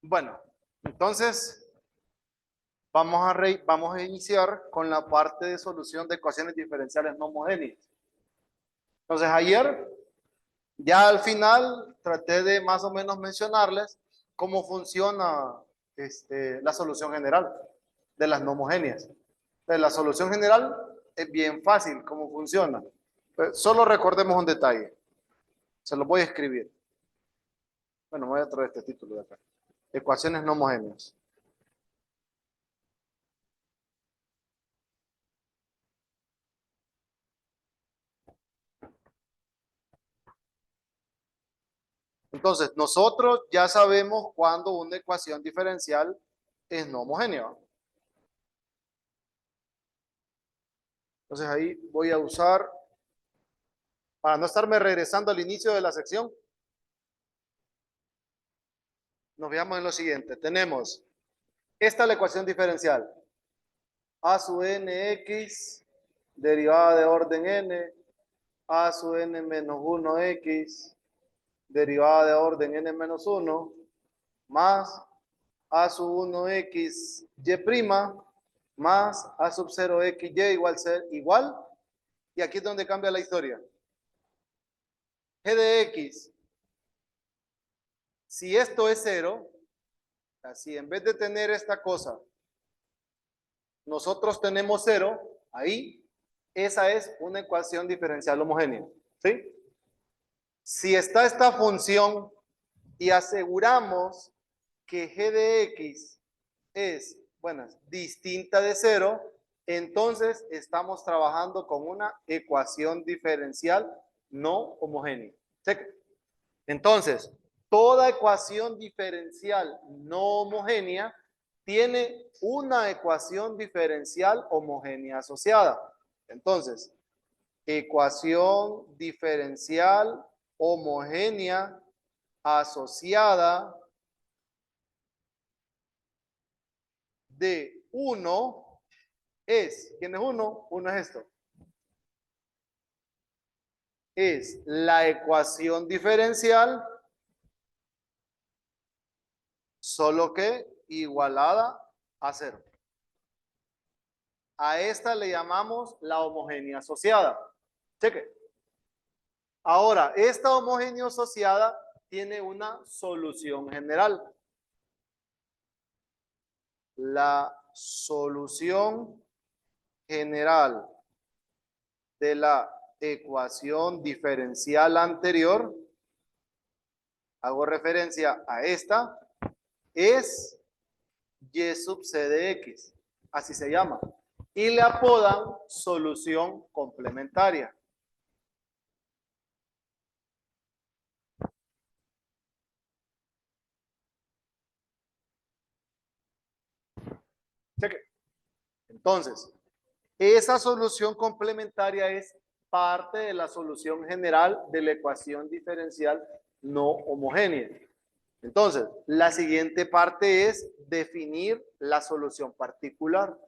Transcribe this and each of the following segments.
Bueno, entonces vamos a iniciar con la parte de solución de ecuaciones diferenciales no homogéneas. Entonces ayer, ya al final, traté de más o menos mencionarles cómo funciona la solución general de las no homogéneas. Entonces, la solución general es bien fácil, cómo funciona. Pues, solo recordemos un detalle. Se lo voy a escribir. Bueno, voy a traer este título de acá. Ecuaciones no homogéneas. Entonces, nosotros ya sabemos cuándo una ecuación diferencial es no homogénea. Entonces, ahí voy a usar, para no estarme regresando al inicio de la sección, nos veamos en lo siguiente. Tenemos, esta es la ecuación diferencial. A sub nx, derivada de orden n, a sub n menos 1x, derivada de orden n menos 1, más a sub 1x y' más a sub 0xy igual, y aquí es donde cambia la historia. G de x, si esto es 0, así en vez de tener esta cosa, nosotros tenemos 0, ahí, esa es una ecuación diferencial homogénea, ¿sí? Si está esta función y aseguramos que G de x es, bueno, distinta de 0, entonces estamos trabajando con una ecuación diferencial no homogénea. Entonces, toda ecuación diferencial no homogénea tiene una ecuación diferencial homogénea asociada. Entonces, ecuación diferencial homogénea asociada de 1 es, ¿quién es 1? 1 es esto. Es la ecuación diferencial, solo que igualada a 0. A esta le llamamos la homogénea asociada. Cheque. Ahora, esta homogénea asociada tiene una solución general. La solución general de la ecuación diferencial anterior, hago referencia a esta, es y sub c de x, así se llama, y le apodan solución complementaria. Cheque. Entonces, esa solución complementaria es parte de la solución general de la ecuación diferencial no homogénea. Entonces, la siguiente parte es definir la solución particular.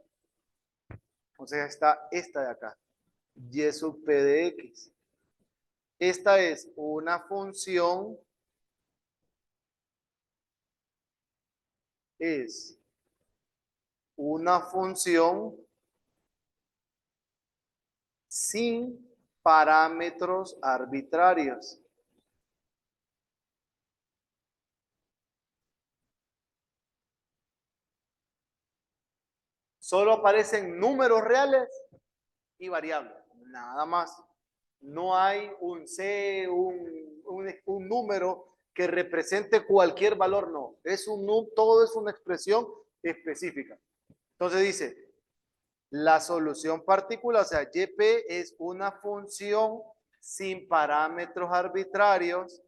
Entonces está esta de acá, y sub p de x. Esta es una función, sin parámetros arbitrarios. Solo aparecen números reales y variables, nada más. No hay un C, un número que represente cualquier valor, no. Todo es una expresión específica. Entonces dice, la solución particular, o sea, YP es una función sin parámetros arbitrarios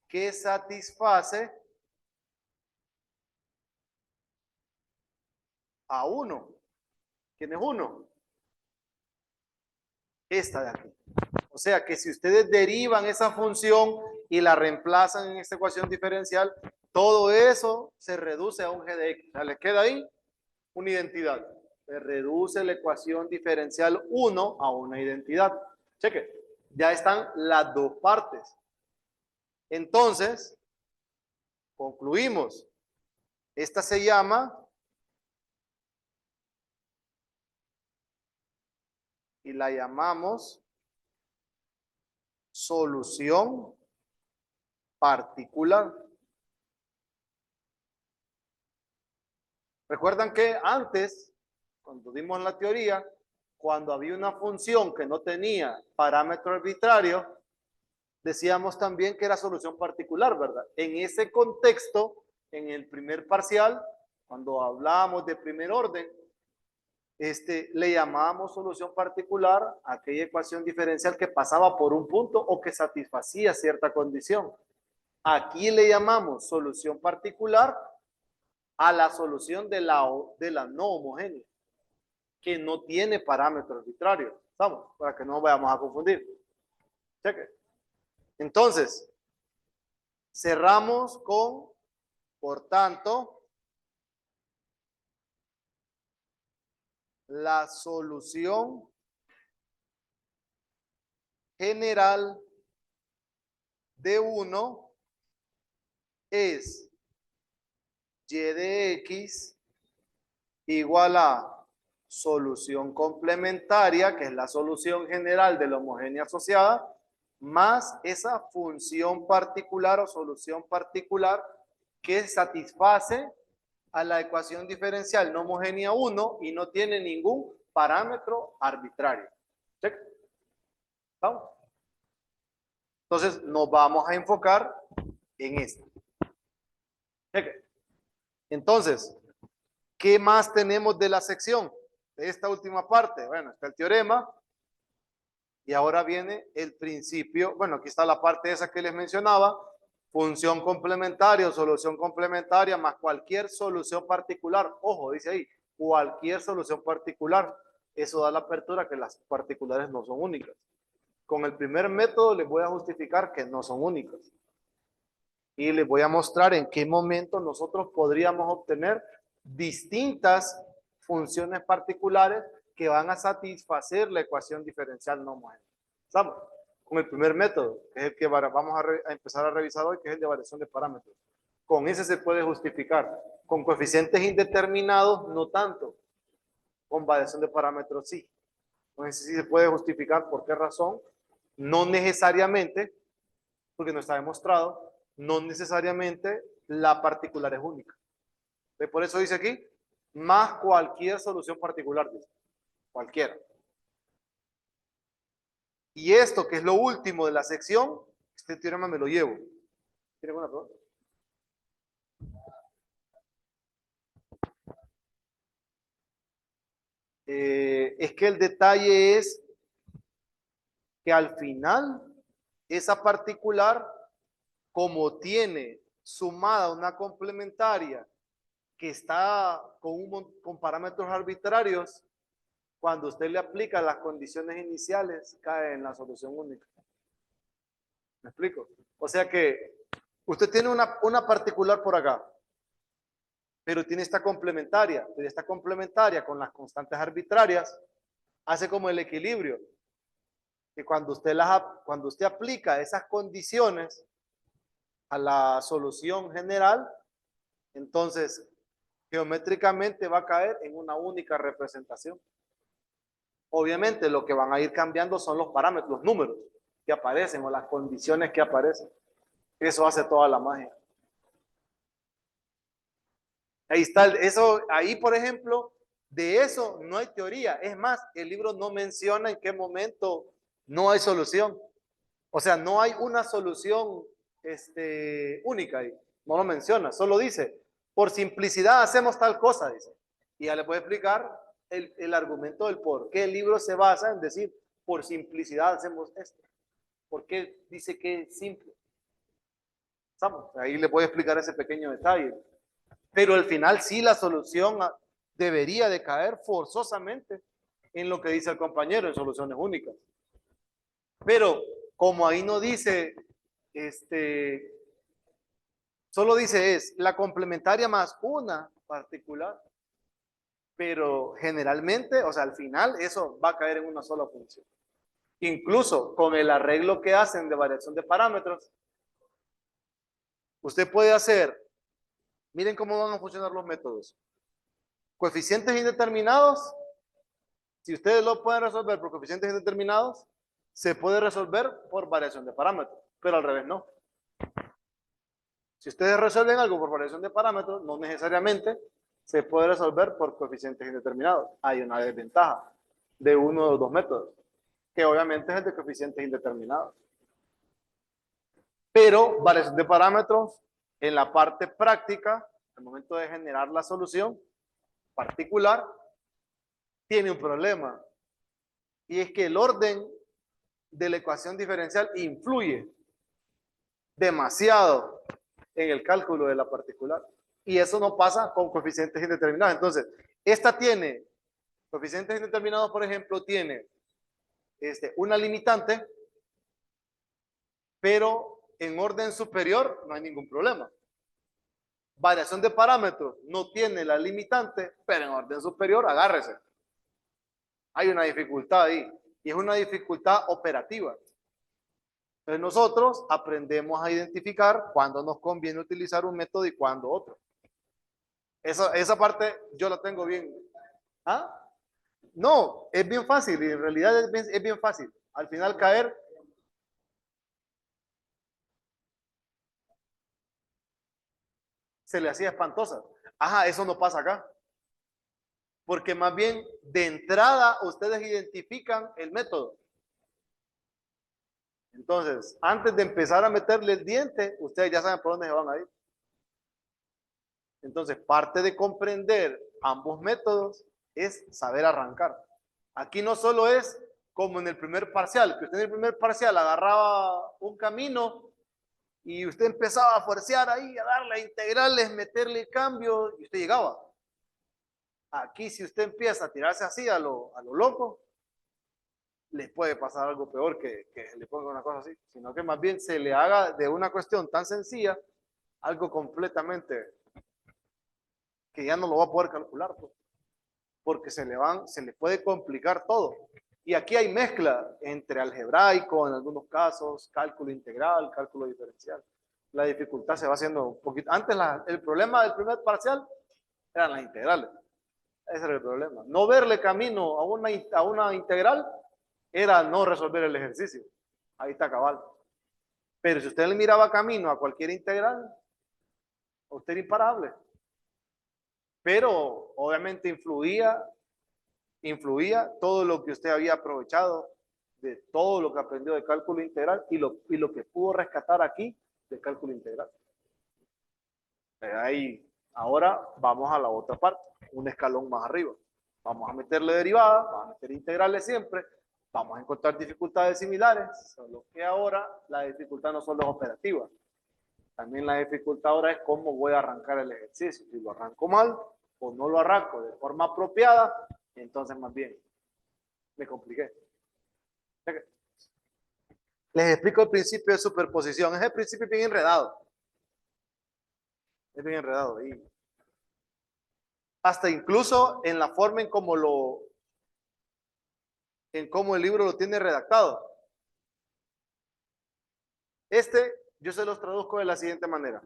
que satisface a 1. ¿Quién es 1? Esta de aquí. O sea que si ustedes derivan esa función y la reemplazan en esta ecuación diferencial, todo eso se reduce a un g de x. O sea, les queda ahí una identidad. Se reduce la ecuación diferencial 1 a una identidad. Cheque, ya están las dos partes. Entonces, concluimos. Esta se llama, y la llamamos solución particular. Recuerdan que antes, cuando dimos la teoría, cuando había una función que no tenía parámetro arbitrario, decíamos también que era solución particular, ¿verdad? En ese contexto, en el primer parcial, cuando hablábamos de primer orden, le llamábamos solución particular a aquella ecuación diferencial que pasaba por un punto o que satisfacía cierta condición. Aquí le llamamos solución particular a la solución de la no homogénea, que no tiene parámetro arbitrario. ¿Estamos? Para que no vayamos a confundir. Cheque. Entonces, cerramos con, por tanto, la solución general de 1 es y de x igual a solución complementaria, que es la solución general de la homogénea asociada, más esa función particular o solución particular que satisface a la ecuación diferencial no homogénea 1 y no tiene ningún parámetro arbitrario. ¿Check? ¿Vamos? Entonces nos vamos a enfocar en esto. ¿Check? Entonces, ¿qué más tenemos de la sección? De esta última parte. Bueno, está el teorema. Y ahora viene el principio. Bueno, aquí está la parte esa que les mencionaba. Función complementaria o solución complementaria más cualquier solución particular. Ojo, dice ahí, cualquier solución particular. Eso da la apertura que las particulares no son únicas. Con el primer método les voy a justificar que no son únicas. Y les voy a mostrar en qué momento nosotros podríamos obtener distintas funciones particulares que van a satisfacer la ecuación diferencial no homogénea. ¿Estamos? Con el primer método, que es el que vamos a empezar a revisar hoy, que es el de variación de parámetros. Con ese se puede justificar. Con coeficientes indeterminados, no tanto. Con variación de parámetros, sí. Con ese sí se puede justificar. ¿Por qué razón? No necesariamente, porque no está demostrado, no necesariamente la particular es única. Por eso dice aquí, más cualquier solución particular, dice. Cualquiera. Y esto, que es lo último de la sección, este teorema me lo llevo. ¿Tiene alguna pregunta? Es que el detalle es que al final, esa particular, como tiene sumada una complementaria que está con parámetros arbitrarios, cuando usted le aplica las condiciones iniciales, cae en la solución única. ¿Me explico? O sea que usted tiene una particular por acá, pero tiene esta complementaria, pero esta complementaria con las constantes arbitrarias hace como el equilibrio, que cuando usted aplica esas condiciones a la solución general, entonces geométricamente va a caer en una única representación. Obviamente lo que van a ir cambiando son los parámetros, los números que aparecen o las condiciones que aparecen. Eso hace toda la magia. Ahí está, ahí por ejemplo, de eso no hay teoría. Es más, el libro no menciona en qué momento no hay solución. O sea, no hay una solución única ahí. No lo menciona, solo dice, por simplicidad hacemos tal cosa, dice. Y ya le puedo explicar el argumento del por qué el libro se basa en decir, por simplicidad hacemos esto. ¿Por qué dice que es simple? ¿Estamos? Ahí le voy a explicar ese pequeño detalle. Pero al final sí la solución debería de caer forzosamente en lo que dice el compañero, en soluciones únicas. Pero como ahí no dice, solo dice es la complementaria más una particular, pero generalmente, o sea, al final eso va a caer en una sola función. Incluso con el arreglo que hacen de variación de parámetros, usted puede hacer Miren cómo van a funcionar los métodos. Coeficientes indeterminados, si ustedes lo pueden resolver por coeficientes indeterminados, se puede resolver por variación de parámetros, pero al revés no. Si ustedes resuelven algo por variación de parámetros, no necesariamente se puede resolver por coeficientes indeterminados. Hay una desventaja de uno de los dos métodos, que obviamente es el de coeficientes indeterminados. Pero variación de parámetros, en la parte práctica, al momento de generar la solución particular, tiene un problema. Y es que el orden de la ecuación diferencial influye demasiado en el cálculo de la particular. Y eso no pasa con coeficientes indeterminados. Entonces, esta tiene, coeficientes indeterminados, por ejemplo, tiene una limitante, pero en orden superior no hay ningún problema. Variación de parámetros no tiene la limitante, pero en orden superior, agárrese. Hay una dificultad ahí, y es una dificultad operativa. Entonces nosotros aprendemos a identificar cuándo nos conviene utilizar un método y cuándo otro. Esa parte yo la tengo bien. ¿Ah? No, es bien fácil, y en realidad es bien fácil. Al final caer, se le hacía espantosa. Ajá, eso no pasa acá. Porque más bien de entrada ustedes identifican el método. Entonces, antes de empezar a meterle el diente, ustedes ya saben por dónde se van a ir. Entonces, parte de comprender ambos métodos es saber arrancar. Aquí no solo es como en el primer parcial, que usted en el primer parcial agarraba un camino y usted empezaba a forcear ahí, a darle a integrales, meterle cambios y usted llegaba. Aquí si usted empieza a tirarse así a lo loco, le puede pasar algo peor que le ponga una cosa así, sino que más bien se le haga de una cuestión tan sencilla algo completamente que ya no lo va a poder calcular, pues, porque se le puede complicar todo. Y aquí hay mezcla entre algebraico en algunos casos, cálculo integral, cálculo diferencial. La dificultad se va haciendo un poquito. Antes el problema del primer parcial eran las integrales. Ese era el problema. No verle camino a una integral era no resolver el ejercicio. Ahí está cabal. Pero si usted le miraba camino a cualquier integral, usted era imparable. Pero obviamente influía todo lo que usted había aprovechado de todo lo que aprendió de cálculo integral y lo que pudo rescatar aquí de cálculo integral. Ahí, ahora vamos a la otra parte, un escalón más arriba. Vamos a meterle derivadas, vamos a meter integrales siempre, vamos a encontrar dificultades similares, solo que ahora la dificultad no solo es operativa, también la dificultad ahora es cómo voy a arrancar el ejercicio. Si lo arranco mal o no lo arranco de forma apropiada, entonces más bien me compliqué. Les explico el principio de superposición. Es el principio bien enredado. Es bien enredado. Y hasta incluso en la forma en cómo el libro lo tiene redactado. Yo se los traduzco de la siguiente manera.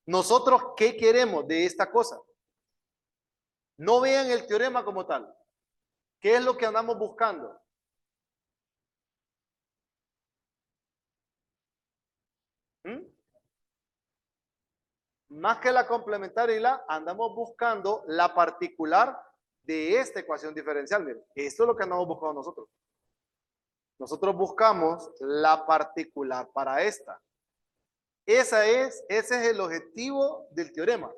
Nosotros, ¿qué queremos de esta cosa? No vean el teorema como tal. ¿Qué es lo que andamos buscando? ¿Mm? Más que la complementaria y andamos buscando la particular de esta ecuación diferencial. Miren, esto es lo que andamos buscando nosotros. Nosotros buscamos la particular para esta. Ese es el objetivo del teorema.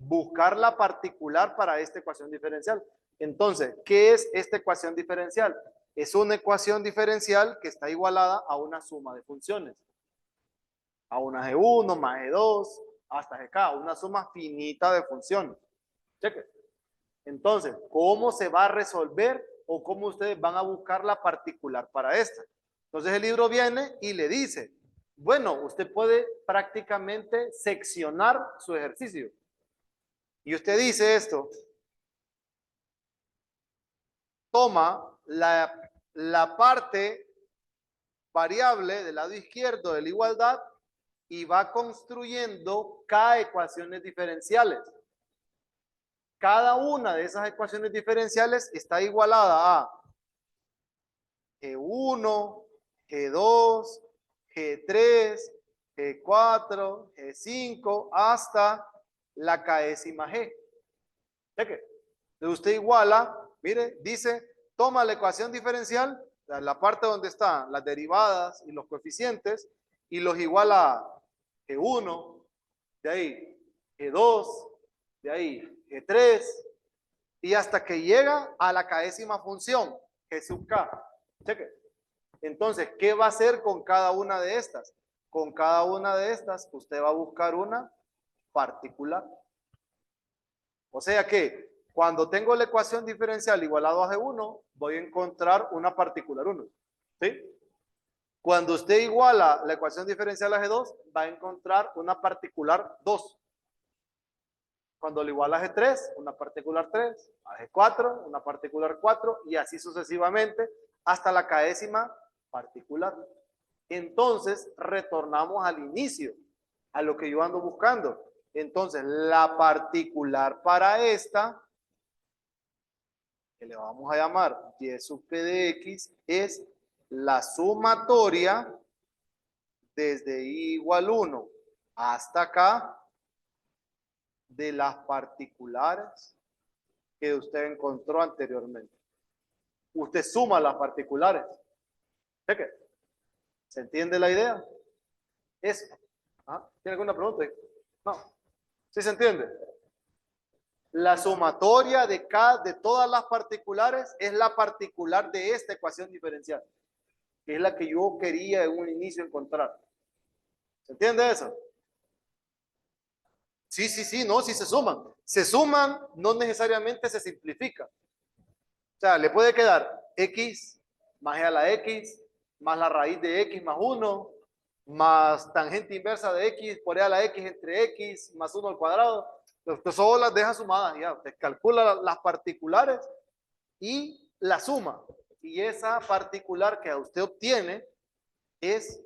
Buscar la particular para esta ecuación diferencial. Entonces, ¿qué es esta ecuación diferencial? Es una ecuación diferencial que está igualada a una suma de funciones. A una G1 más G2 hasta GK, una suma finita de funciones. Cheque. Entonces, ¿cómo se va a resolver o cómo ustedes van a buscar la particular para esta? Entonces el libro viene y le dice, bueno, usted puede prácticamente seccionar su ejercicio. Y usted dice esto, toma la parte variable del lado izquierdo de la igualdad y va construyendo K ecuaciones diferenciales. Cada una de esas ecuaciones diferenciales está igualada a G1, G2, G3, G4, G5, hasta la késima G. Cheque. Usted iguala, mire, dice, toma la ecuación diferencial, la parte donde están las derivadas y los coeficientes, y los iguala a G1, de ahí G2, de ahí G3, y hasta que llega a la késima función, G sub K. Cheque. Entonces, ¿qué va a hacer con cada una de estas? Con cada una de estas, usted va a buscar una particular. O sea que cuando tengo la ecuación diferencial igualado a G1, voy a encontrar una particular 1. ¿Sí? Cuando usted iguala la ecuación diferencial a G2, va a encontrar una particular 2. Cuando lo iguala a G3, una particular 3. A G4, una particular 4. Y así sucesivamente hasta la késima particular. Entonces, retornamos al inicio, a lo que yo ando buscando. Entonces, la particular para esta, que le vamos a llamar y sub p de x, es la sumatoria desde i igual 1 hasta acá de las particulares que usted encontró anteriormente. Usted suma las particulares. ¿Qué? ¿Se entiende la idea? Eso. ¿Tiene alguna pregunta? No. ¿Sí se entiende? La sumatoria de todas las particulares es la particular de esta ecuación diferencial, que es la que yo quería en un inicio encontrar. ¿Se entiende eso? Sí, no, sí se suman. Se suman, no necesariamente se simplifica. O sea, le puede quedar x más e a la x, más la raíz de x más 1, más tangente inversa de x por e a la x entre x más 1 al cuadrado. Usted solo las deja sumadas, ya. Usted calcula las particulares y la suma. Y esa particular que usted obtiene es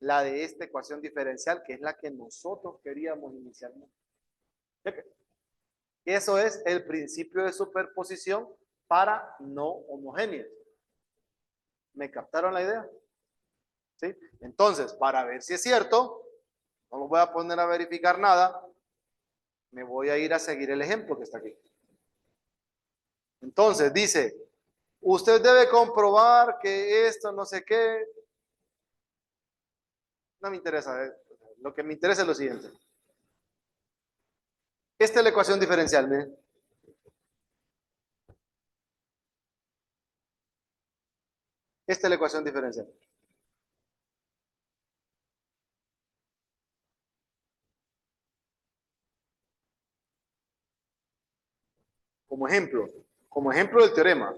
la de esta ecuación diferencial, que es la que nosotros queríamos inicialmente. Eso es el principio de superposición para no homogéneos. ¿Me captaron la idea? ¿Sí? Entonces, para ver si es cierto, no lo voy a poner a verificar nada, me voy a ir a seguir el ejemplo que está aquí. Entonces, dice, usted debe comprobar que esto no sé qué. No me interesa. Lo que me interesa es lo siguiente. Esta es la ecuación diferencial, miren. Esta es la ecuación diferencial. Como ejemplo del teorema.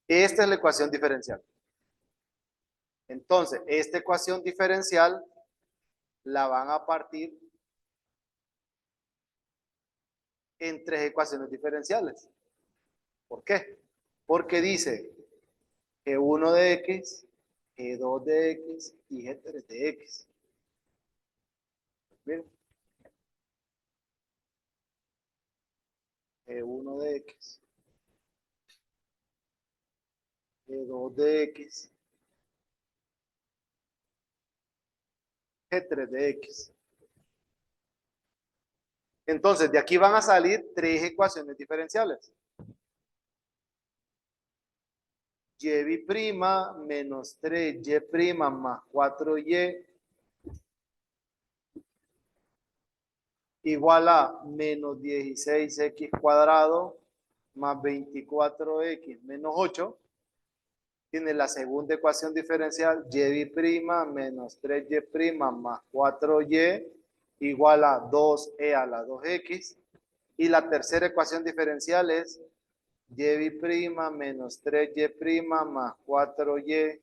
Esta es la ecuación diferencial. Entonces, esta ecuación diferencial la van a partir en tres ecuaciones diferenciales. ¿Por qué? Porque dice G1 de X, G2 de X y G3 de X. Miren. G1 de X, G2 de X, G3 de X. Entonces, de aquí van a salir tres ecuaciones diferenciales. Y' menos 3y' más 4y igual a menos 16x cuadrado más 24x menos 8. Tiene la segunda ecuación diferencial, y' menos 3y' más 4y igual a 2e a la 2x. Y la tercera ecuación diferencial es y' menos 3y' más 4y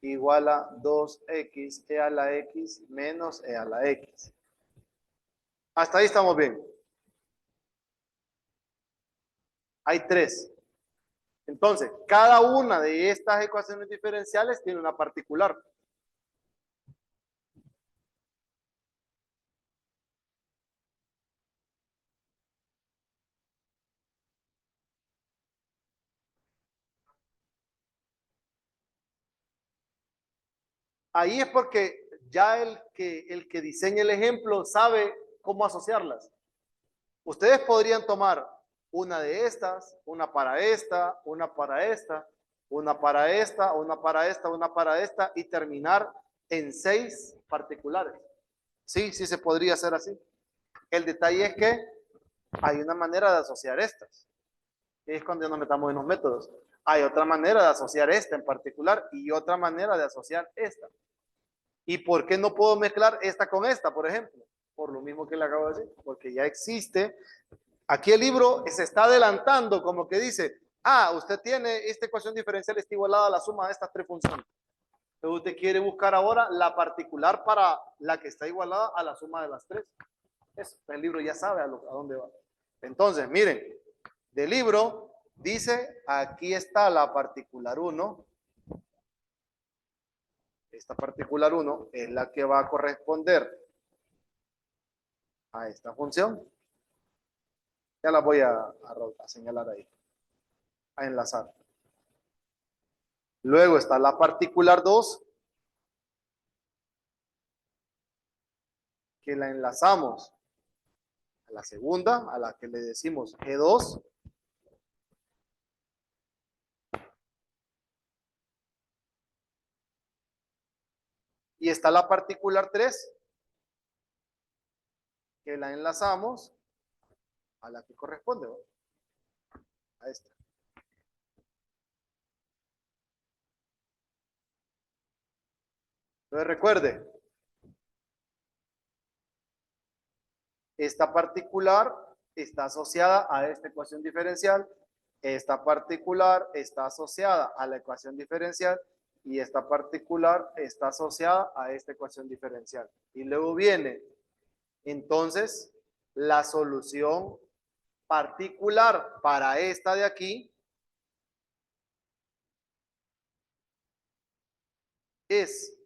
igual a 2x e a la x menos e a la x. Hasta ahí estamos bien. Hay tres. Entonces, cada una de estas ecuaciones diferenciales tiene una particular. Ahí es porque ya el que diseña el ejemplo sabe cómo asociarlas. Ustedes podrían tomar una de estas, una para esta, una para esta, una para esta, una para esta, una para esta y terminar en 6 particulares. Sí, sí se podría hacer así. El detalle es que hay una manera de asociar estas. Es cuando nos metamos en los métodos. Hay otra manera de asociar esta en particular y otra manera de asociar esta. ¿Y por qué no puedo mezclar esta con esta, por ejemplo? Por lo mismo que le acabo de decir, porque ya existe. Aquí el libro se está adelantando como que dice, usted tiene esta ecuación diferencial está igualada a la suma de estas 3 funciones. Entonces usted quiere buscar ahora la particular para la que está igualada a la suma de las 3. Eso, el libro ya sabe a dónde va. Entonces, miren, del libro dice, aquí está la particular 1. Esta particular 1 es la que va a corresponder a esta función. Ya la voy a señalar ahí, a enlazar. Luego está la particular 2, que la enlazamos a la segunda, a la que le decimos G2. Y está la particular 3, que la enlazamos a la que corresponde, ¿no? A esta. Entonces recuerde, esta particular está asociada a esta ecuación diferencial, esta particular está asociada a la ecuación diferencial y esta particular está asociada a esta ecuación diferencial. Y luego viene, entonces, la solución particular para esta de aquí es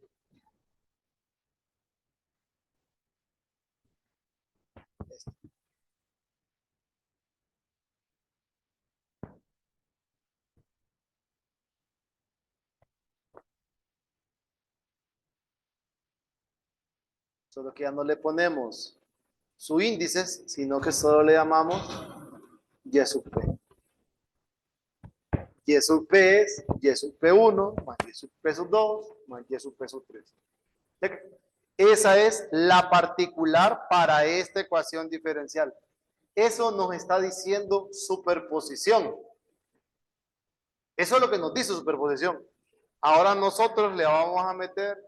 esta. Solo que ya no le ponemos su índices, sino que solo le llamamos Y sub P. Y sub P es Y sub P1 más Y sub P sub 2 más Y sub P sub 3. Esa es la particular para esta ecuación diferencial. Eso nos está diciendo superposición. Eso es lo que nos dice superposición. Ahora nosotros le vamos a meter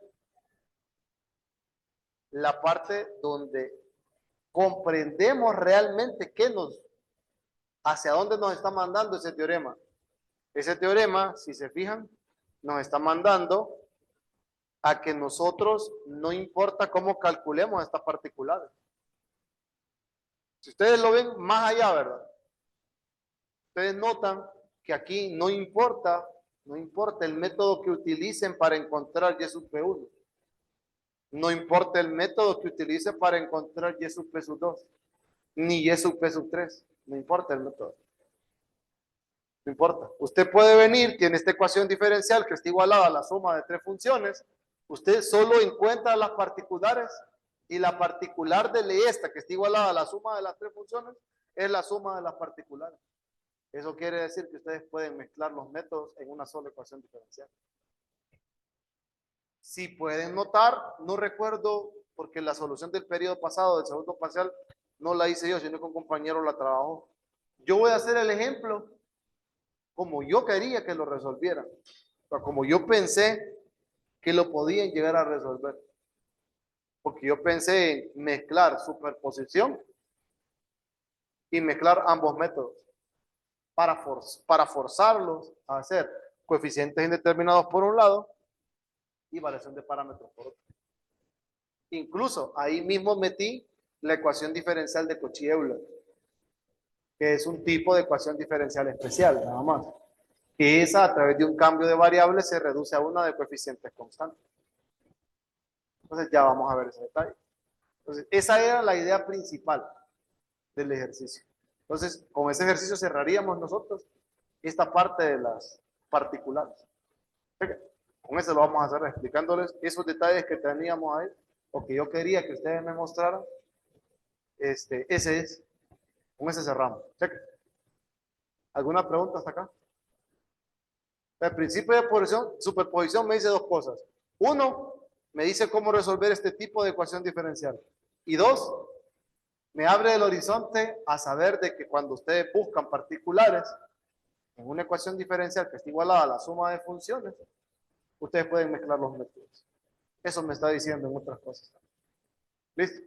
la parte donde comprendemos realmente hacia dónde nos está mandando ese teorema. Ese teorema, si se fijan, nos está mandando a que nosotros no importa cómo calculemos estas particulares. Si ustedes lo ven más allá, ¿verdad? Ustedes notan que aquí no importa el método que utilicen para encontrar Y sub P1. No importa el método que utilicen para encontrar Y sub P sub 2. Ni Y sub P sub 3. No importa el método. No importa. Usted puede venir, tiene esta ecuación diferencial que está igualada a la suma de 3 funciones. Usted solo encuentra las particulares y la particular de esta que está igualada a la suma de las 3 funciones es la suma de las particulares. Eso quiere decir que ustedes pueden mezclar los métodos en una sola ecuación diferencial. Si pueden notar, no recuerdo porque la solución del periodo pasado, del segundo parcial, no la hice yo, sino que un compañero la trabajó. Yo voy a hacer el ejemplo como yo quería que lo resolvieran, o como yo pensé que lo podían llegar a resolver. Porque yo pensé en mezclar superposición y mezclar ambos métodos para forzarlos a hacer coeficientes indeterminados por un lado y variación de parámetros por otro. Incluso ahí mismo metí la ecuación diferencial de Cauchy-Euler, que es un tipo de ecuación diferencial especial, nada más. que esa a través de un cambio de variable se reduce a una de coeficientes constantes. Entonces ya vamos a ver ese detalle. Entonces esa era la idea principal del ejercicio. Entonces con ese ejercicio cerraríamos nosotros esta parte de las particulares. Con eso lo vamos a hacer explicándoles esos detalles que teníamos ahí o que yo quería que ustedes me mostraran. Ese es, con ese cerramos. ¿Alguna pregunta hasta acá? El principio de superposición me dice dos cosas. Uno, me dice cómo resolver este tipo de ecuación diferencial. Y dos, me abre el horizonte a saber de que cuando ustedes buscan particulares en una ecuación diferencial que está igualada a la suma de funciones, ustedes pueden mezclar los métodos. Eso me está diciendo en otras cosas. ¿Listo?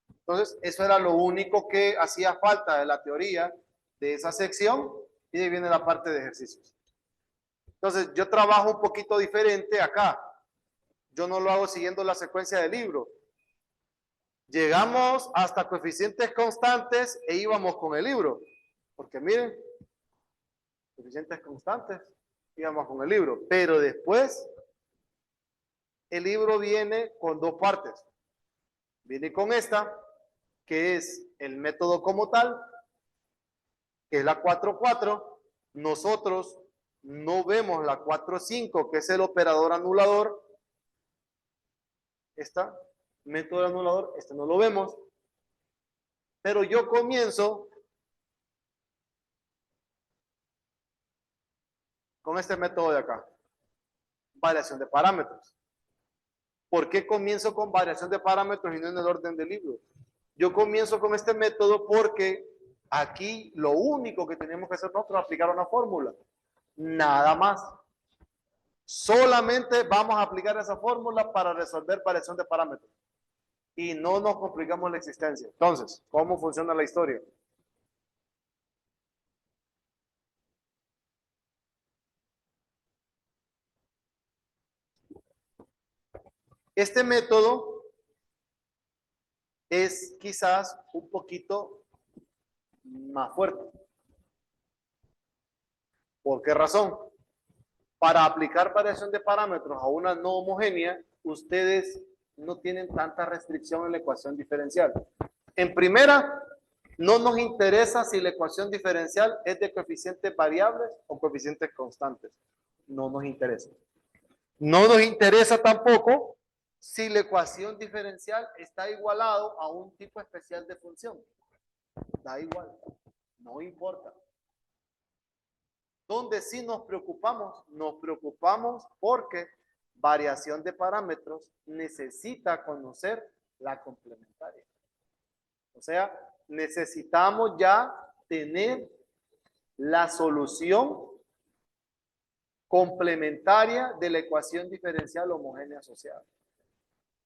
Entonces, eso era lo único que hacía falta de la teoría de esa sección y de ahí viene la parte de ejercicios. Entonces, yo trabajo un poquito diferente acá. Yo no lo hago siguiendo la secuencia del libro. Llegamos hasta coeficientes constantes e íbamos con el libro. Porque miren, coeficientes constantes, íbamos con el libro. Pero después, el libro viene con dos partes. Viene con esta, que es el método como tal, que es la 4-4. Nosotros no vemos la 4-5, que es el operador anulador. Esta, método anulador, este no lo vemos. Pero yo comienzo con este método de acá. Variación de parámetros. ¿Por qué comienzo con variación de parámetros y no en el orden del libro? Yo comienzo con este método porque aquí lo único que tenemos que hacer nosotros es aplicar una fórmula. Nada más. Solamente vamos a aplicar esa fórmula para resolver variación de parámetros. Y no nos complicamos la existencia. Entonces, ¿cómo funciona la historia? Este método es quizás un poquito más fuerte. ¿Por qué razón? Para aplicar variación de parámetros a una no homogénea, ustedes no tienen tanta restricción en la ecuación diferencial. En primera, no nos interesa si la ecuación diferencial es de coeficientes variables o coeficientes constantes. No nos interesa. No nos interesa tampoco si la ecuación diferencial está igualado a un tipo especial de función. Da igual, no importa. Donde sí nos preocupamos porque variación de parámetros necesita conocer la complementaria. O sea, necesitamos ya tener la solución complementaria de la ecuación diferencial homogénea asociada.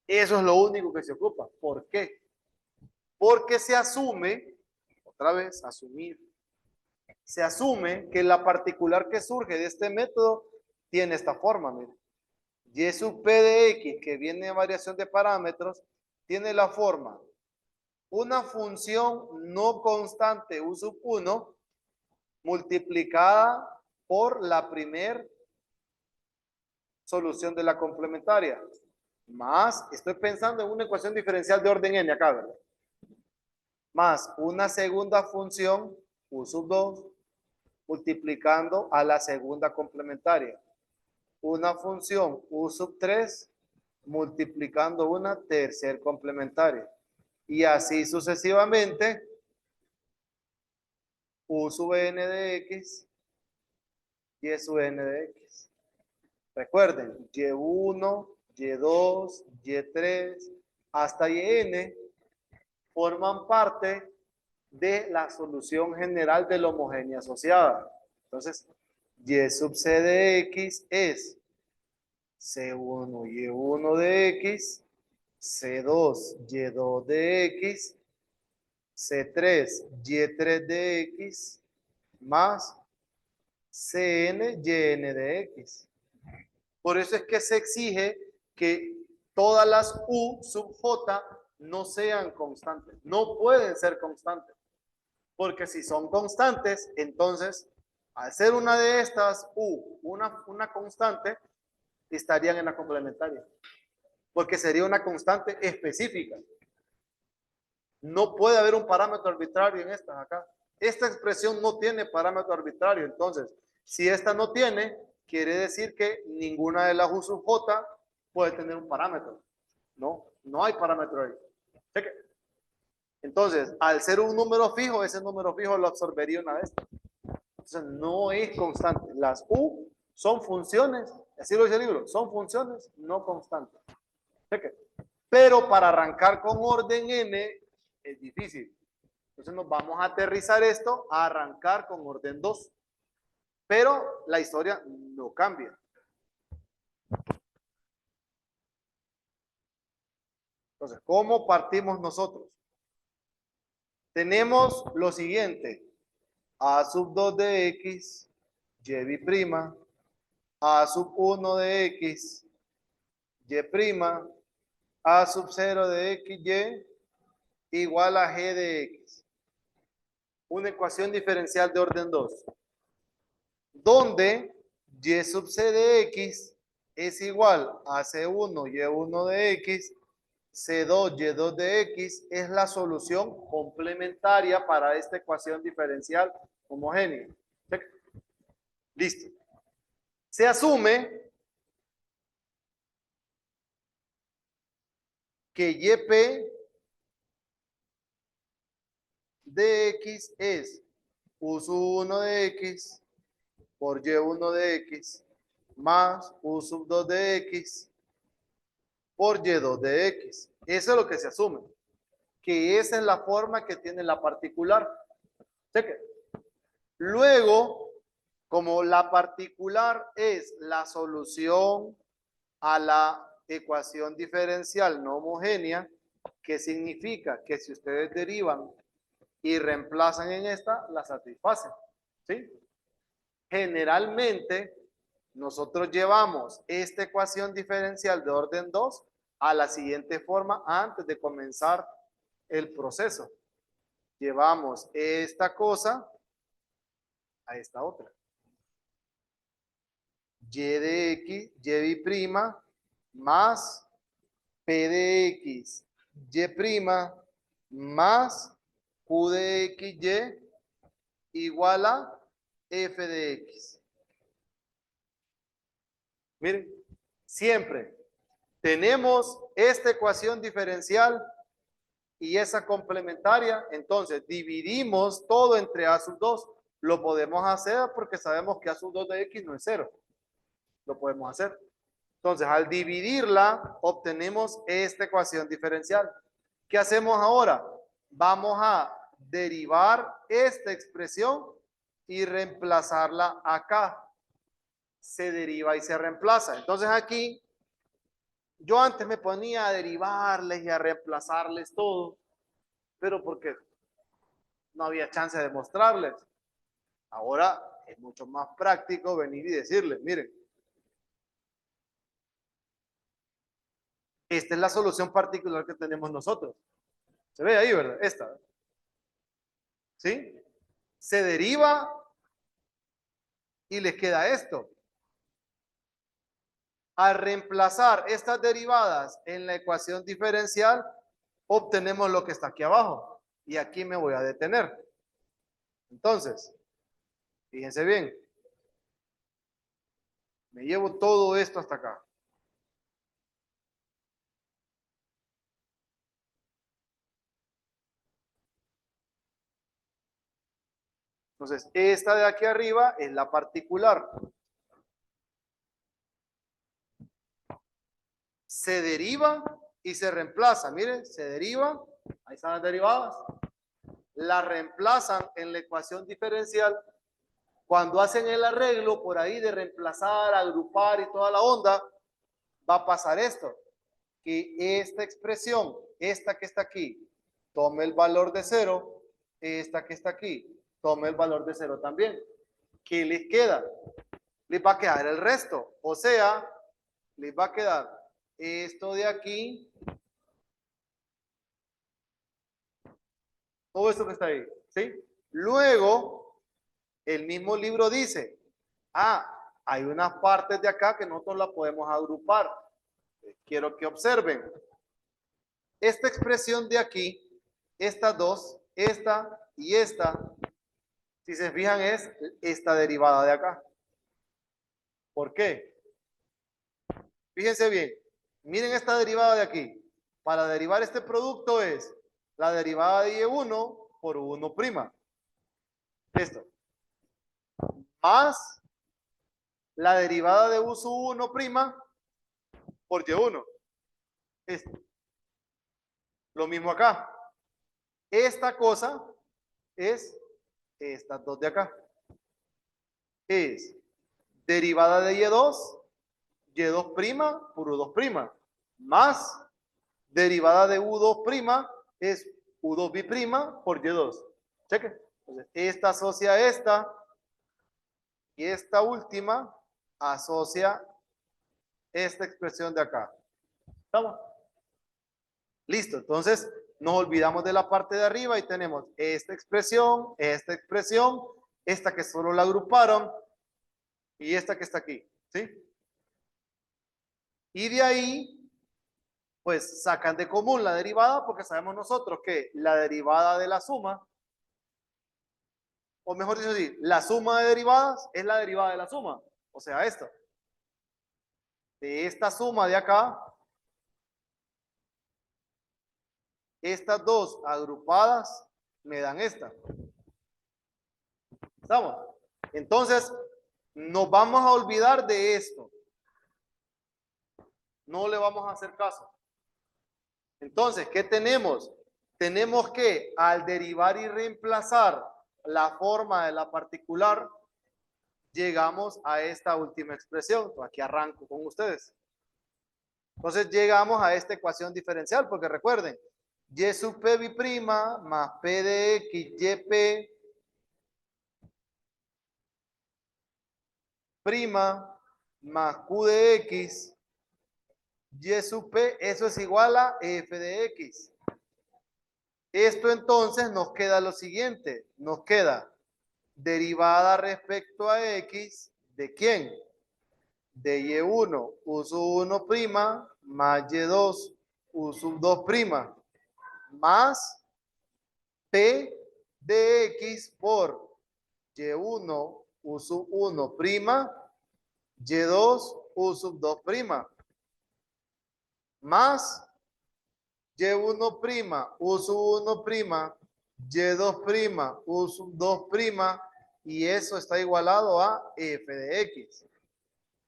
Eso es lo único que se ocupa. ¿Por qué? Porque se asume, otra vez, asumir, se asume que la particular que surge de este método tiene esta forma, miren. Y sub p de x, que viene de variación de parámetros, tiene la forma una función no constante u sub 1 multiplicada por la primer solución de la complementaria. Más, estoy pensando en una ecuación diferencial de orden n acá, ¿verdad? Más una segunda función u sub 2 multiplicando a la segunda complementaria. Una función u sub 3 multiplicando una tercera complementaria. Y así sucesivamente, u sub n de x y sub n de x. Recuerden, y1, y2, y3, hasta yn forman parte de la solución general de la homogénea asociada. Entonces, y sub c de x es c1, y1 de x, c2, y2 de x, c3, y3 de x, más cn, yn de x. Por eso es que se exige que todas las u sub j no sean constantes. No pueden ser constantes. Porque si son constantes, entonces Al ser una de estas U, una constante, estarían en la complementaria. Porque sería una constante específica. No puede haber un parámetro arbitrario en estas acá. Esta expresión no tiene parámetro arbitrario. Entonces, si esta no tiene, quiere decir que ninguna de las U sub J puede tener un parámetro. No, no hay parámetro ahí. Cheque. Entonces, al ser un número fijo, ese número fijo lo absorbería una de estas. Entonces, no es constante. Las U son funciones, así lo dice el libro, son funciones no constantes. Cheque. Pero para arrancar con orden n es difícil. Entonces nos vamos a aterrizar esto a arrancar con orden 2. Pero la historia no cambia. Entonces, ¿cómo partimos nosotros? Tenemos lo siguiente. A sub 2 de x, y prima, a sub 1 de x, y prima, a sub 0 de x, y igual a g de x. Una ecuación diferencial de orden 2. Donde y sub c de x es igual a c1, y1 de x, c2, y2 de x es la solución complementaria para esta ecuación diferencial homogénea. Listo. Se asume que yp de x es u sub 1 de x por y1 de x más u sub 2 de x por y2 de x. Eso es lo que se asume. Que esa es la forma que tiene la particular. Cheque. Luego, como la particular es la solución a la ecuación diferencial no homogénea, ¿qué significa? Que si ustedes derivan y reemplazan en esta, la satisfacen. ¿Sí? Generalmente, nosotros llevamos esta ecuación diferencial de orden 2 a la siguiente forma antes de comenzar el proceso. Llevamos esta cosa a esta otra. Y de x, y prima, más p de x, y prima, más q de x, y igual a f de x. Miren, siempre tenemos esta ecuación diferencial y esa complementaria, entonces dividimos todo entre a sub 2. Lo podemos hacer porque sabemos que a sub 2 de x no es 0. Lo podemos hacer. Entonces, al dividirla, obtenemos esta ecuación diferencial. ¿Qué hacemos ahora? Vamos a derivar esta expresión y reemplazarla acá. Se deriva y se reemplaza. Entonces aquí, yo antes me ponía a derivarles y a reemplazarles todo, pero porque no había chance de mostrarles. Ahora es mucho más práctico venir y decirles, miren, esta es la solución particular que tenemos nosotros. Se ve ahí, ¿verdad? Esta. ¿Sí? Se deriva y les queda esto. Al reemplazar estas derivadas en la ecuación diferencial, obtenemos lo que está aquí abajo. Y aquí me voy a detener. Entonces, fíjense bien. Me llevo todo esto hasta acá. Entonces, esta de aquí arriba es la particular. Se deriva y se reemplaza. Miren, se deriva. Ahí están las derivadas. La reemplazan en la ecuación diferencial. Cuando hacen el arreglo por ahí de reemplazar, agrupar y toda la onda, va a pasar esto. Que esta expresión, esta que está aquí, tome el valor de 0. Esta que está aquí, tome el valor de 0 también. ¿Qué les queda? Les va a quedar el resto. O sea, les va a quedar esto de aquí, todo esto que está ahí, ¿sí? Luego, El mismo libro dice, hay unas partes de acá que nosotros las podemos agrupar. Quiero que observen. Esta expresión de aquí, estas dos, esta y esta, si se fijan es esta derivada de acá. ¿Por qué? Fíjense bien, miren esta derivada de aquí. Para derivar este producto es la derivada de Y1 por U1'. Esto. Más la derivada de U sub 1' por Y1. Esto. Lo mismo acá. Esta cosa es estas dos de acá. Es derivada de Y2, Y2' por U2', más derivada de U2' es U2' por Y2. Cheque. Entonces, esta asocia a esta y esta última asocia esta expresión de acá. ¿Estamos? Listo. Entonces, nos olvidamos de la parte de arriba y tenemos esta expresión, esta que solo la agruparon y esta que está aquí. ¿Sí? Y de ahí, pues sacan de común la derivada porque sabemos nosotros que la derivada de la suma, o mejor dicho así, la suma de derivadas es la derivada de la suma. O sea, esto. De esta suma de acá, estas dos agrupadas me dan esta. ¿Estamos? Entonces, nos vamos a olvidar de esto. No le vamos a hacer caso. Entonces, ¿qué tenemos? Tenemos que al derivar y reemplazar la forma de la particular, llegamos a esta última expresión. Aquí arranco con ustedes. Entonces llegamos a esta ecuación diferencial, porque recuerden, y sub p bi' más p de x, yp prima más q de x, y sub p, eso es igual a f de x. Esto entonces nos queda lo siguiente, nos queda derivada respecto a x, ¿de quién? De y1 u sub 1' más y2 u sub 2' más p de x por y1 u sub 1', y2 u sub 2' más y1' u sub 1', y2' u sub 2', y eso está igualado a f de x.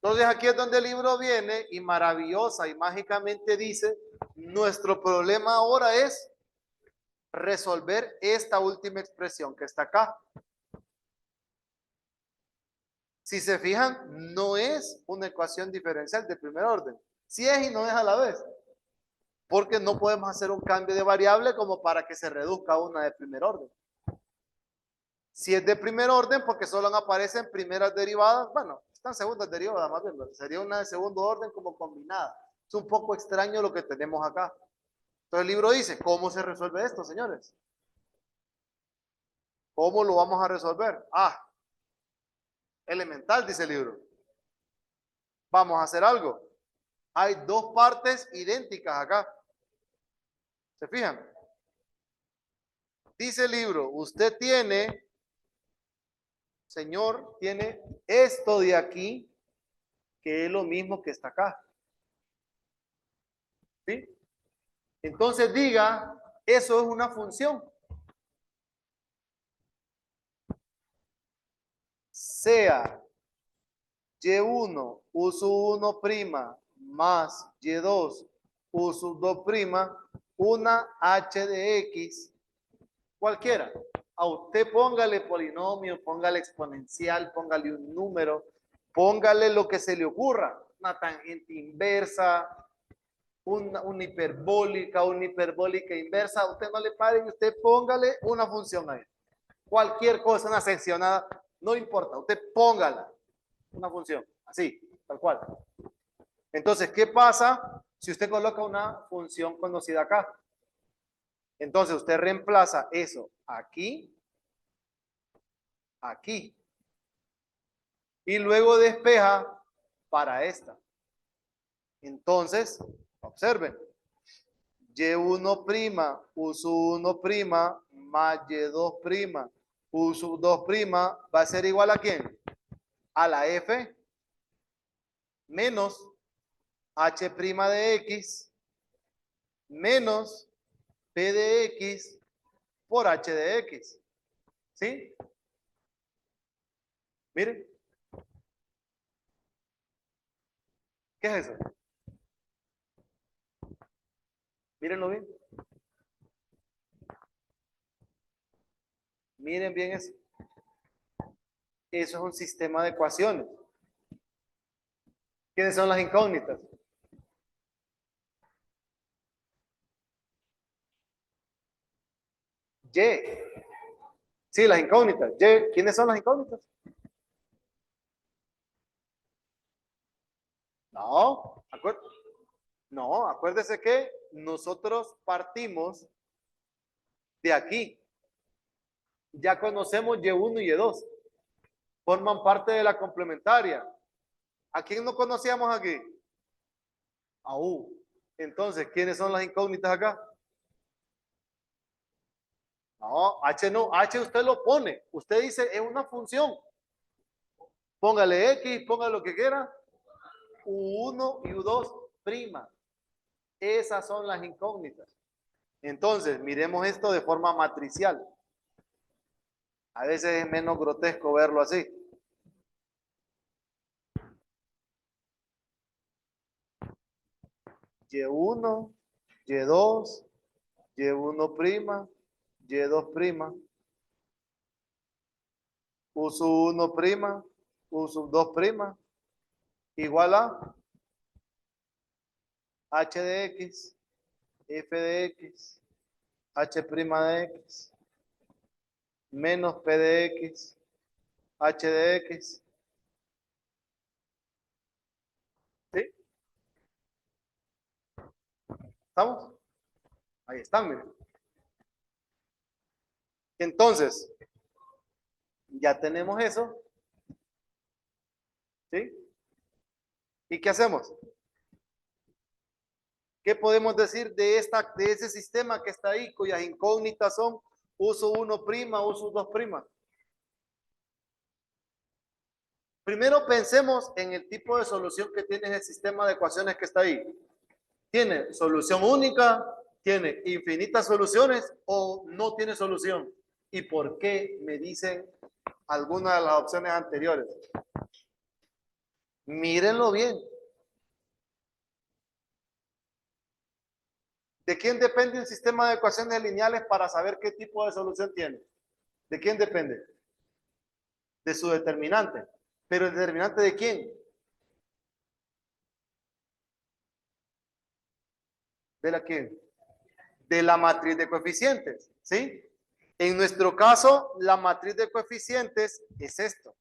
Entonces aquí es donde el libro viene y maravillosa y mágicamente dice, nuestro problema ahora es resolver esta última expresión que está acá. Si se fijan, no es una ecuación diferencial de primer orden. Sí es y no es a la vez. Porque no podemos hacer un cambio de variable como para que se reduzca una de primer orden. Si es de primer orden, porque solo aparecen primeras derivadas, bueno, están segundas derivadas más bien, sería una de segundo orden como combinada. Es un poco extraño lo que tenemos acá. Entonces el libro dice, ¿cómo se resuelve esto, señores? ¿Cómo lo vamos a resolver? Elemental, dice el libro. Vamos a hacer algo. Hay dos partes idénticas acá. ¿Se fijan? Dice el libro, usted tiene, señor, tiene esto de aquí, que es lo mismo que está acá. ¿Sí? Entonces diga, eso es una función. Sea y1 u sub 1' más y2 u sub 2', una h de x, cualquiera. A usted póngale polinomio, póngale exponencial, póngale un número, póngale lo que se le ocurra. Una tangente inversa, una hiperbólica inversa. A usted no le pare y usted póngale una función ahí. Cualquier cosa, una seccionada, no importa. Usted póngala. Una función, así, tal cual. Entonces, ¿qué pasa si usted coloca una función conocida acá? Entonces, usted reemplaza eso aquí, aquí. y luego despeja para esta. Entonces, observen. Y1' U1' más Y2' U2' va a ser igual a ¿quién? A la F menos H' de X menos P de X por H de X. ¿Sí? Miren. ¿Qué es eso? Mírenlo bien. Miren bien eso. Eso es un sistema de ecuaciones. ¿Quiénes son las incógnitas? Y. Sí, las incógnitas. Y. ¿Quiénes son las incógnitas? No, no, acuérdese que nosotros partimos de aquí. Ya conocemos Y1 y Y2. Forman parte de la complementaria. ¿A quién no conocíamos aquí? A U. Entonces, ¿quiénes son las incógnitas acá? No, H no. H usted lo pone. Usted dice, es una función. Póngale X, póngale lo que quiera. U1 y U2 prima. Esas son las incógnitas. Entonces, miremos esto de forma matricial. A veces es menos grotesco verlo así. Y1, Y2, Y1', Y2', U1', U2', igual a H de X, F de X, H' de X, menos P de X, H de X. ¿Sí? ¿Estamos? Ahí están, miren. Entonces, ya tenemos eso. ¿Sí? ¿Y qué hacemos? ¿Qué podemos decir de ese sistema que está ahí, cuyas incógnitas son uso 1', uso 2'? Primero pensemos en el tipo de solución que tiene el sistema de ecuaciones que está ahí. ¿Tiene solución única? ¿Tiene infinitas soluciones o no tiene solución? ¿Y por qué me dicen algunas de las opciones anteriores? Mírenlo bien. ¿De quién depende un sistema de ecuaciones lineales para saber qué tipo de solución tiene? ¿De quién depende? De su determinante. ¿Pero el determinante de quién? ¿De la quién? De la matriz de coeficientes, ¿sí? En nuestro caso, la matriz de coeficientes es esto.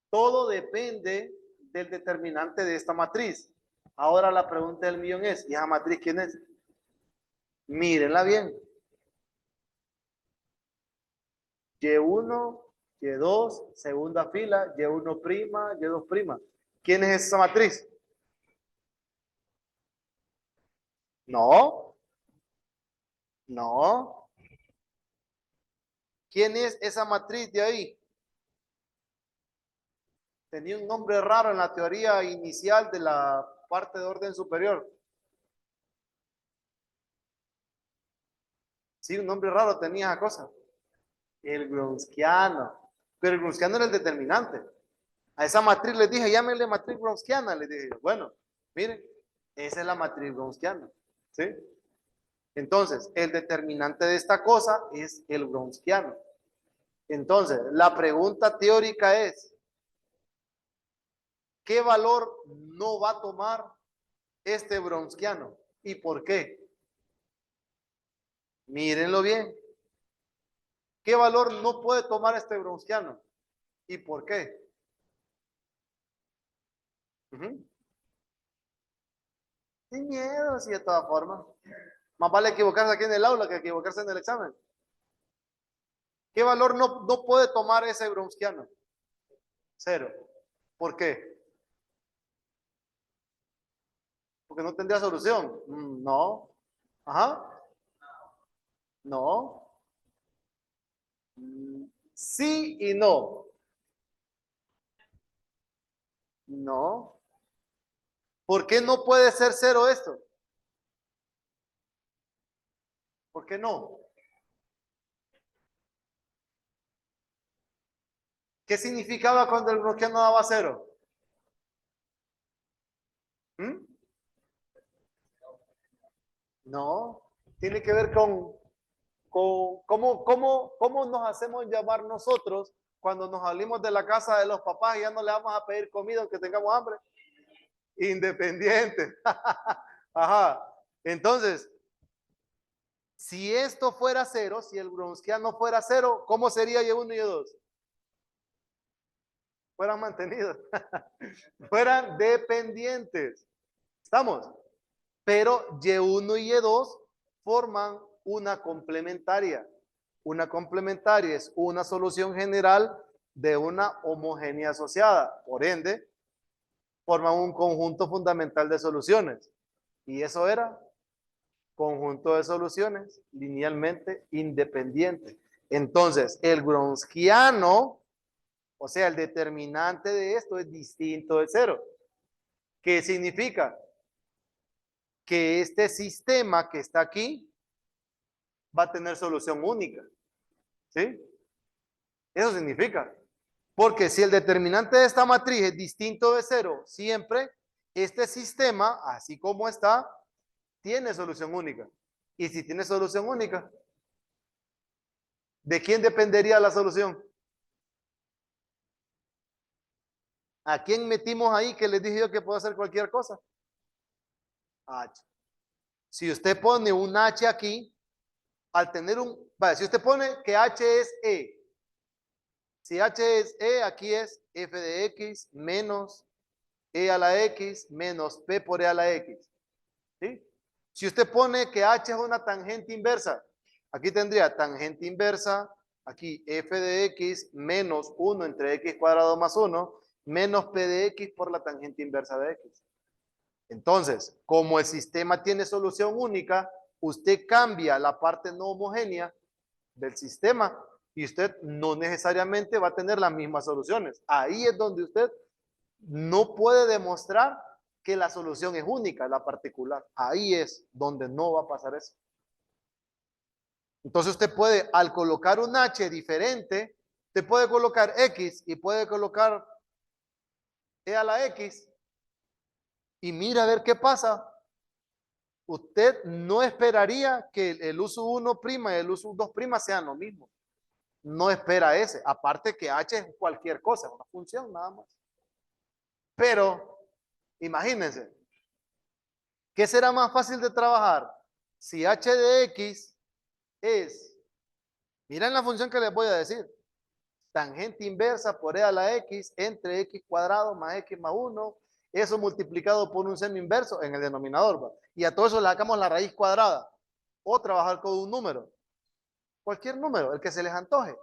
Todo depende del determinante de esta matriz. Ahora la pregunta del millón es, ¿y esa matriz quién es? Mírenla bien. Y1, Y2, segunda fila, Y1', Y2'. ¿Quién es esa matriz? No, no. ¿Quién es esa matriz de ahí? Tenía un nombre raro en la teoría inicial de la parte de orden superior. Sí, un nombre raro tenía esa cosa. El Gronskiano. Pero el Gronskiano era el determinante. A esa matriz les dije, llámenle matriz Gronskiana. Les dije, bueno, miren, esa es la matriz Gronskiana. ¿Sí? Entonces, el determinante de esta cosa es el Gronskiano. Entonces, la pregunta teórica es, ¿qué valor no va a tomar este Gronskiano? ¿Y por qué? Mírenlo bien. ¿Qué valor no puede tomar este Gronskiano? ¿Y por qué? Sin miedo, sí, de todas formas. Más vale equivocarse aquí en el aula que equivocarse en el examen. ¿Qué valor no puede tomar ese Gronskiano? Cero. ¿Por qué? Porque no tendría solución. No. Ajá. No. Sí y no. No. ¿Por qué no puede ser cero esto? ¿Por qué no? ¿Qué significaba cuando el bloqueo no daba cero? ¿Mm? No. Tiene que ver con cómo nos hacemos llamar nosotros cuando nos salimos de la casa de los papás y ya no le vamos a pedir comida aunque tengamos hambre. Independiente. Ajá. Entonces, si esto fuera cero, si el Wronskiano fuera cero, ¿cómo sería Y1 y Y2? Fueran mantenidos. Fueran dependientes. ¿Estamos? Pero Y1 y Y2 forman una complementaria. Una complementaria es una solución general de una homogénea asociada. Por ende, forman un conjunto fundamental de soluciones. Y eso era conjunto de soluciones linealmente independientes. Entonces, el Wronskiano, o sea, el determinante de esto es distinto de cero. ¿Qué significa? Que este sistema que está aquí va a tener solución única. ¿Sí? Eso significa. Porque si el determinante de esta matriz es distinto de cero, siempre este sistema, así como está, tiene solución única. Y si tiene solución única, ¿de quién dependería la solución? ¿A quién metimos ahí que les dije yo que puedo hacer cualquier cosa? H. Si usted pone un H aquí, al tener vale, si usted pone que H es E, si H es E, aquí es f de x menos E a la x menos P por E a la x. ¿Sí? Si usted pone que H es una tangente inversa, aquí tendría tangente inversa, aquí f de x menos 1 entre x cuadrado más 1, menos P de x por la tangente inversa de x. Entonces, como el sistema tiene solución única, usted cambia la parte no homogénea del sistema y usted no necesariamente va a tener las mismas soluciones. Ahí es donde usted no puede demostrar que la solución es única, la particular. Ahí es donde no va a pasar eso. Entonces usted puede, al colocar un H diferente, usted puede colocar X y puede colocar E a la X y mira a ver qué pasa. Usted no esperaría que el uso 1' y el uso 2' sean lo mismo. No espera ese. Aparte que H es cualquier cosa, una función nada más. Pero, imagínense, ¿qué será más fácil de trabajar? Si H de X es, miren la función que les voy a decir, tangente inversa por E a la X entre X cuadrado más X más 1, eso multiplicado por un seno inverso en el denominador, ¿va? Y a todo eso le sacamos la raíz cuadrada. O trabajar con un número. Cualquier número, el que se les antoje.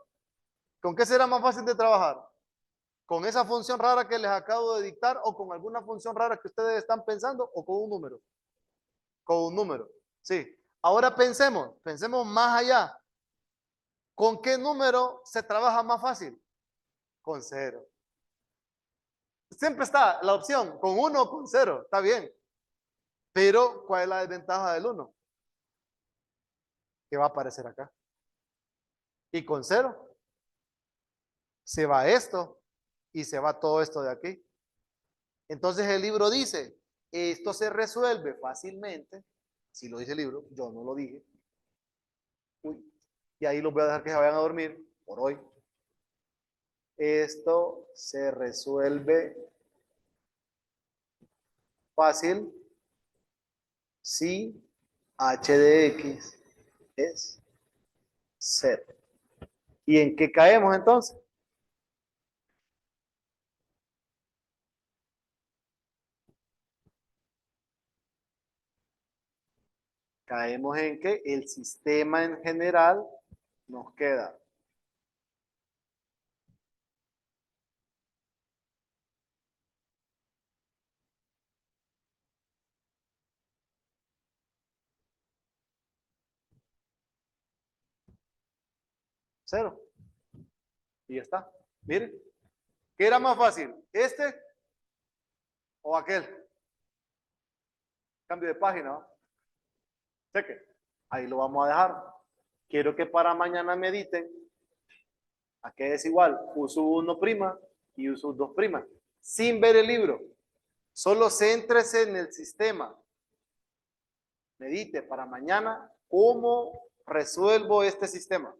¿Con qué será más fácil de trabajar? ¿Con esa función rara que les acabo de dictar o con alguna función rara que ustedes están pensando o con un número? Con un número. Sí. Ahora pensemos más allá. ¿Con qué número se trabaja más fácil? Con cero. Siempre está la opción, con uno o con cero, está bien. Pero, ¿cuál es la desventaja del uno? Que va a aparecer acá. Y con cero, se va esto y se va todo esto de aquí. Entonces el libro dice, esto se resuelve fácilmente, si lo dice el libro, yo no lo dije. Uy, y ahí los voy a dejar que se vayan a dormir por hoy. Esto se resuelve fácil si h de x es 0. ¿Y en qué caemos entonces? Caemos en que el sistema en general nos queda 0. Y ya está. Miren. ¿Qué era más fácil? ¿Este o aquel? Cambio de página, ¿no? Cheque. Ahí lo vamos a dejar. Quiero que para mañana mediten. ¿A qué es igual? Uso 1' y uso 2'. Sin ver el libro. Solo céntrese en el sistema. Medite para mañana cómo resuelvo este sistema.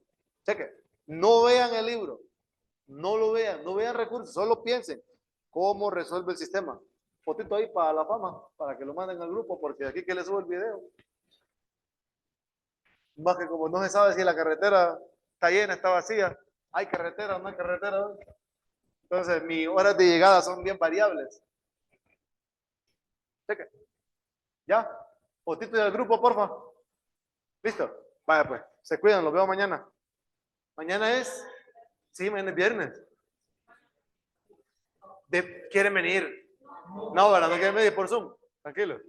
Cheque. No vean el libro. No lo vean. No vean recursos. Solo piensen cómo resuelve el sistema. Fotito ahí para la fama. Para que lo manden al grupo. Porque aquí que le subo el video. Más que como no se sabe si la carretera está llena, está vacía. ¿Hay carretera o no hay carretera? Entonces, mis horas de llegada son bien variables. Cheque. ¿Ya? Fotito del grupo, porfa. ¿Listo? Vaya pues. Se cuidan, los veo mañana. Mañana es... Sí, mañana es viernes. ¿Quieren venir? No, ¿verdad? No quieren venir por Zoom. Tranquilo.